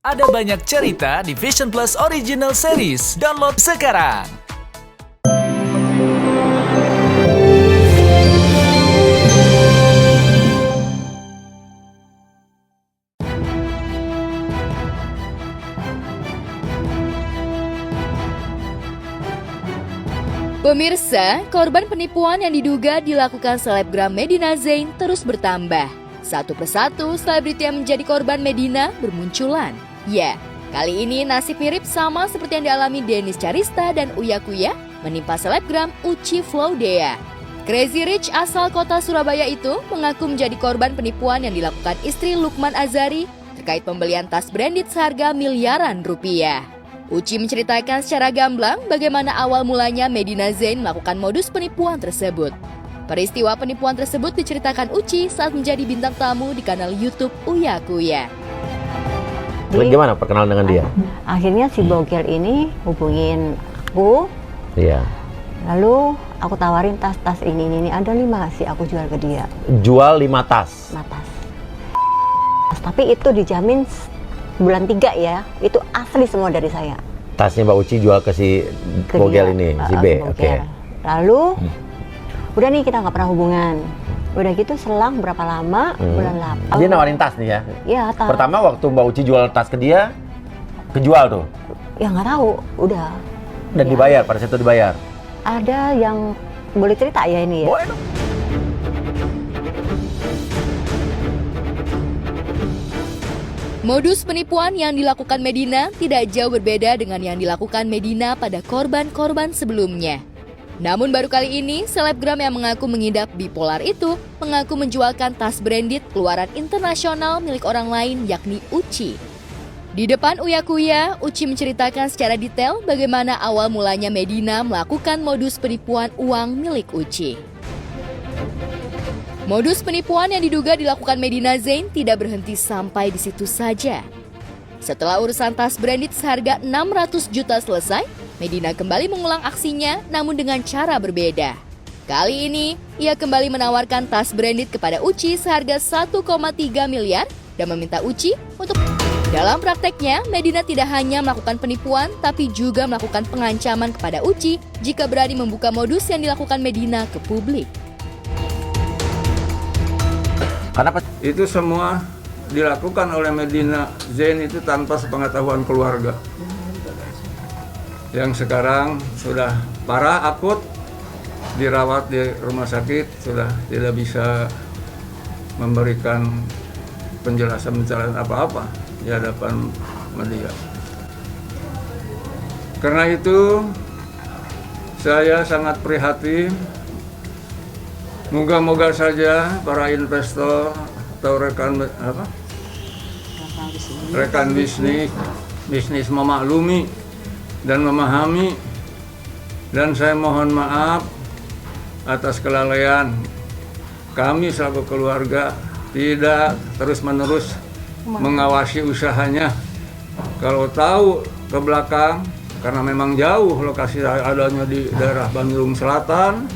Ada banyak cerita di Vision Plus Original Series. Download sekarang. Pemirsa, korban penipuan yang diduga dilakukan selebgram Medina Zain terus bertambah. Satu persatu, selebriti yang menjadi korban Medina bermunculan. Ya, kali ini nasib mirip sama seperti yang dialami Dennis Charista dan Uya Kuya menimpa selebgram Uci Floudea. Crazy Rich asal kota Surabaya itu mengaku menjadi korban penipuan yang dilakukan istri Lukman Azhari terkait pembelian tas branded seharga miliaran rupiah. Uci menceritakan secara gamblang bagaimana awal mulanya Medina Zain melakukan modus penipuan tersebut. Peristiwa penipuan tersebut diceritakan Uci saat menjadi bintang tamu di kanal YouTube Uya Kuya. Gimana perkenalan dengan dia? Akhirnya si bogel ini hubungin aku. Iya. Lalu aku tawarin tas-tas ini ada 5 sih aku jual ke dia. Jual 5 tas? 5 tas. Tapi itu dijamin bulan 3 ya, itu asli semua dari saya. Tasnya Mbak Uci jual ke si bogel ini, si B, oke. Lalu, udah nih kita nggak pernah hubungan. Udah gitu selang berapa lama, bulan 8. Dia nawarin tas nih ya? Iya, tas. Pertama waktu Mbak Uci jual tas ke dia, kejual tuh? Ya nggak tahu, udah. Dan ya. Dibayar, pada saat itu dibayar? Ada yang, boleh cerita ya ini ya? Boleh dong. Modus penipuan yang dilakukan Medina tidak jauh berbeda dengan yang dilakukan Medina pada korban-korban sebelumnya. Namun baru kali ini, selebgram yang mengaku mengidap bipolar itu mengaku menjualkan tas branded keluaran internasional milik orang lain yakni Uci. Di depan Uya Kuya, Uci menceritakan secara detail bagaimana awal mulanya Medina melakukan modus penipuan uang milik Uci. Modus penipuan yang diduga dilakukan Medina Zain tidak berhenti sampai di situ saja. Setelah urusan tas branded seharga 600 juta selesai, Medina kembali mengulang aksinya namun dengan cara berbeda. Kali ini, ia kembali menawarkan tas branded kepada Uci seharga 1,3 miliar dan meminta Uci untuk... Dalam prakteknya, Medina tidak hanya melakukan penipuan tapi juga melakukan pengancaman kepada Uci jika berani membuka modus yang dilakukan Medina ke publik. Kenapa? Itu semua dilakukan oleh Medina Zain itu tanpa sepengetahuan keluarga. Yang sekarang sudah parah, akut, dirawat di rumah sakit, sudah tidak bisa memberikan penjelasan apa-apa di hadapan media. Karena itu, saya sangat prihatin. Moga-moga saja para investor atau rekan bisnis memaklumi dan memahami, dan saya mohon maaf atas kelalaian kami selaku keluarga tidak terus-menerus mengawasi usahanya. Kalau tahu ke belakang, karena memang jauh lokasi adanya di daerah Bandung Selatan,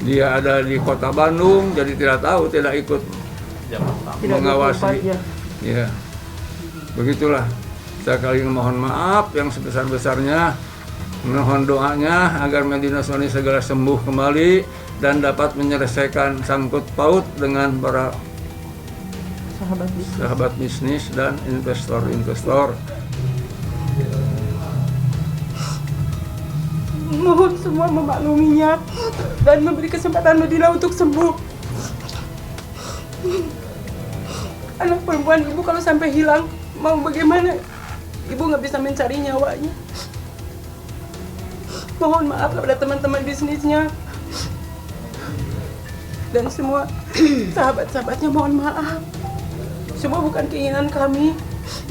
dia ada di kota Bandung, jadi tidak ikut mengawasi. Ya, begitulah. Saya kali ini mohon maaf yang sebesar-besarnya, mohon doanya agar Medina Zain segera sembuh kembali dan dapat menyelesaikan sangkut paut dengan para sahabat bisnis dan investor-investor. Mohon semua memakluminya dan memberi kesempatan Medina untuk sembuh. Anak perempuan ibu kalau sampai hilang, mau bagaimana? Ibu nggak bisa mencari nyawanya. Mohon maaf kepada teman-teman bisnisnya dan semua sahabat-sahabatnya, mohon maaf. Semua bukan keinginan kami.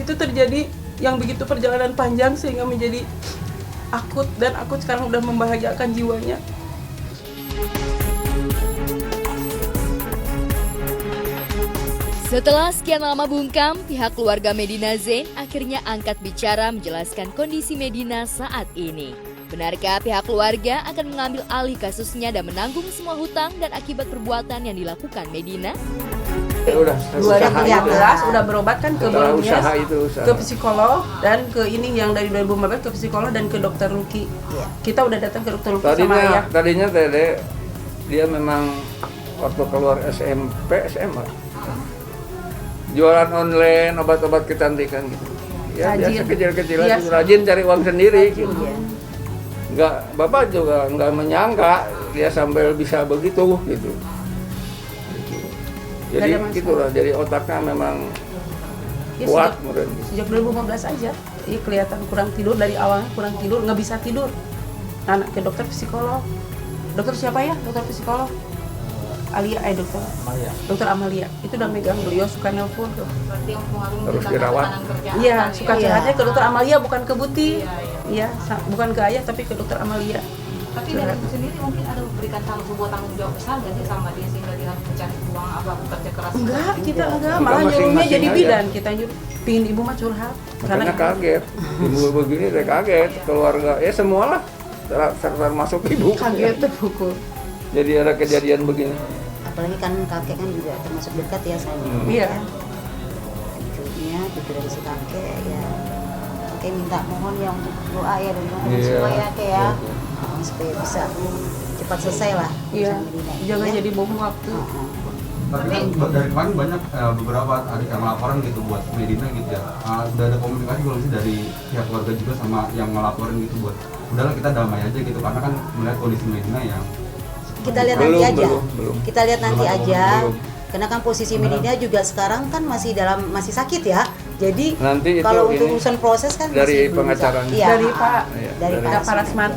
Itu terjadi yang begitu perjalanan panjang sehingga menjadi akut, dan aku sekarang udah membahagiakan jiwanya. Setelah sekian lama bungkam, pihak keluarga Medina Zain akhirnya angkat bicara menjelaskan kondisi Medina saat ini. Benarkah pihak keluarga akan mengambil alih kasusnya dan menanggung semua hutang dan akibat perbuatan yang dilakukan Medina? Ya udah usaha itu. 2015 udah berobat kan ke Setelah Bolognese, usaha itu, usaha. ke psikolog dan ke ini yang dari 2015 ke psikolog dan ke dokter Luki. Kita udah datang ke dokter Luki sama ayah. Tadinya Dede dia memang waktu keluar SMP, SMA jualan online obat-obat kecantikan gitu. Ya Rajin. biasa kecil-kecilan Iya. rajin cari uang sendiri gitu. Iya. Enggak, Bapak juga enggak menyangka dia sampai bisa begitu gitu. Jadi Nggak ada masalah. gitulah, jadi otaknya memang Ya, kuat sejak- mungkin. Sejak 2015 aja, kelihatan kurang tidur dari awalnya kurang tidur, nggak bisa tidur. Anak ke dokter psikolog. Dokter siapa ya? Dokter psikolog. Dokter Amalia. Itu udah megang, beliau suka nelpon tuh. Harus dirawat. Iya, suka curhatnya ke dokter Amalia bukan ke Buti. Iya, bukan ke ayah tapi ke dokter Amalia. Tapi dari ibu sendiri mungkin ada memberikan sebuah tanggung jawab besar nggak sih sama dia sehingga dia harus mencari uang apa bekerja keras? Enggak, kita enggak, Kita malah nyuruhnya masing-masing jadi aja. bidan. Kita nyuruh, pingin ibu mah curhat. Makanya kaget, ibu begini saya kaget, keluarga, ya semualah termasuk ibu. kaget tuh pukul. Jadi ada kejadian begini. Apalagi kan kakek kan juga termasuk dekat ya saya. Iya. Cucunya cucu dari si kakek ya. Kakek minta mohon ya untuk doa ya dan doa Iya. supaya kakek ya supaya bisa cepat selesai lah. Iya. urusan Medina ini, Jangan ya. jadi bom waktu. Tapi kan dari kemarin banyak beberapa ada yang laporan gitu buat Medina gitu ya. Udah ada komunikasi belum sih dari pihak keluarga juga sama yang ngelaporin gitu buat udahlah kita damai aja gitu karena kan melihat kondisi Medina yang Kita lihat nanti aja. belum. Kita lihat nanti Belum, aja. belum. Karena kan posisi Medina juga sekarang kan masih sakit ya. Jadi Nanti itu kalau untuk ini urusan proses kan dari masih belum bisa. pengacaranya. Iya. Dari Pak. Iya, Dari dari- Pak Parasman.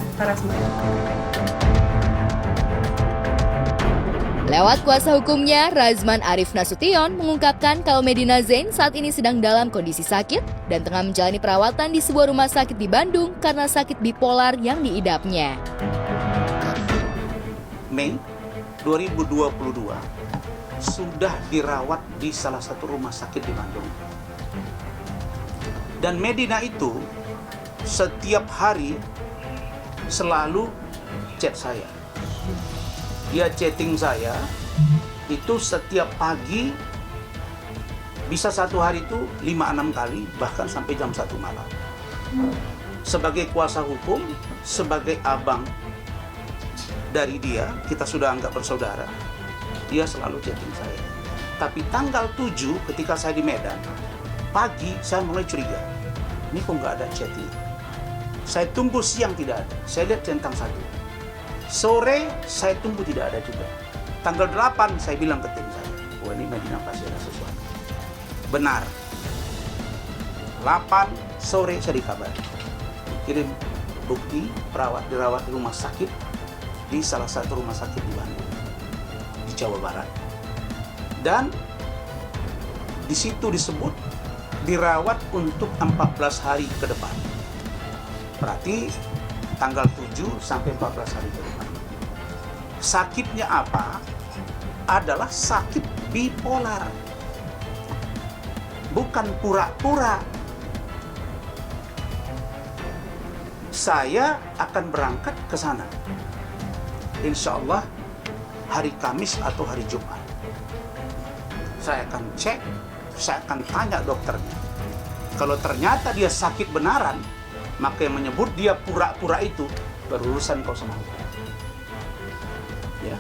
Lewat kuasa hukumnya, Razman Arif Nasution mengungkapkan kalau Medina Zain saat ini sedang dalam kondisi sakit dan tengah menjalani perawatan di sebuah rumah sakit di Bandung karena sakit bipolar yang diidapnya. Mei 2022 sudah dirawat di salah satu rumah sakit di Bandung. Dan Medina itu setiap hari selalu chat saya. Dia chatting saya itu setiap pagi, bisa satu hari itu 5-6 kali, bahkan sampai jam 1 malam. Sebagai kuasa hukum, sebagai abang dari dia, kita sudah anggap bersaudara, dia selalu chatting saya. Tapi tanggal 7 ketika saya di Medan, pagi saya mulai curiga, ini kok nggak ada chatting. Saya tunggu siang tidak ada, saya lihat centang 1. Sore saya tunggu tidak ada juga. Tanggal 8 saya bilang ke tim saya, wah ini Medina pasti ada sesuatu. Benar. 8 sore saya dikabari. Kirim bukti dirawat di rumah sakit, di salah satu rumah sakit di Bandung, di Jawa Barat. Dan di situ disebut dirawat untuk 14 hari ke depan. Berarti tanggal 7 sampai 14 hari ke depan. Sakitnya apa? Adalah sakit bipolar. Bukan pura-pura. Saya akan berangkat ke sana. Insya Allah hari Kamis atau hari Jumat. Saya akan cek, saya akan tanya dokternya. Kalau ternyata dia sakit benaran, maka yang menyebut dia pura-pura itu berurusan kau sama hukum. Ya.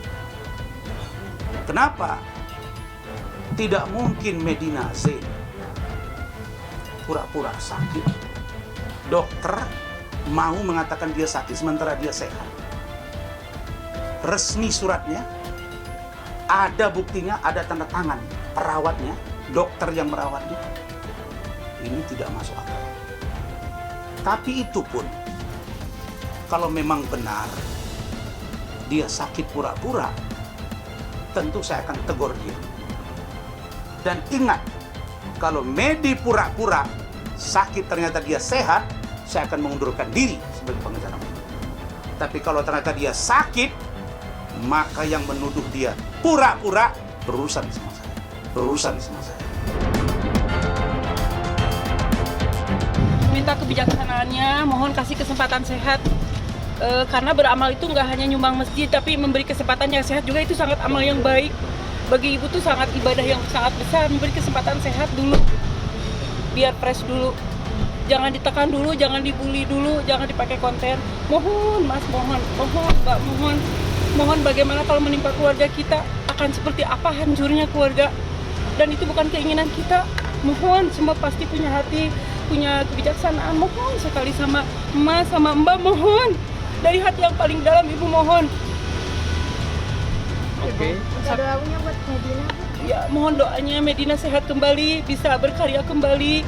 Kenapa? Tidak mungkin Medina Zain pura-pura sakit. Dokter mau mengatakan dia sakit sementara dia sehat. Resmi suratnya, ada buktinya, ada tanda tangan perawatnya, dokter yang merawatnya. Ini tidak masuk akal. Tapi itu pun, kalau memang benar dia sakit pura-pura, tentu saya akan tegur dia. Dan ingat, kalau Medi pura-pura sakit ternyata dia sehat, saya akan mengundurkan diri sebagai pengacara. Tapi kalau ternyata dia sakit, maka yang menuduh dia pura-pura berurusan sama saya. Berurusan sama saya. Minta kebijaksanaannya, mohon kasih kesempatan sehat. Karena beramal itu nggak hanya nyumbang masjid, tapi memberi kesempatan yang sehat juga itu sangat amal yang baik. bagi ibu tuh sangat ibadah yang sangat besar, memberi kesempatan sehat dulu, biar fresh dulu. Jangan ditekan dulu, jangan dibully dulu, jangan dipakai konten. Mohon Mas, mohon Mbak, mohon bagaimana kalau menimpa keluarga kita, akan seperti apa hancurnya keluarga. Dan itu bukan keinginan kita. Mohon, semua pasti punya hati, punya kebijaksanaan. Mohon sekali sama Mas, sama Mbak, mohon. Dari hati yang paling dalam Ibu mohon. Oke. Doanya buat Medina. Ya, mohon doanya Medina sehat kembali, bisa berkarya kembali.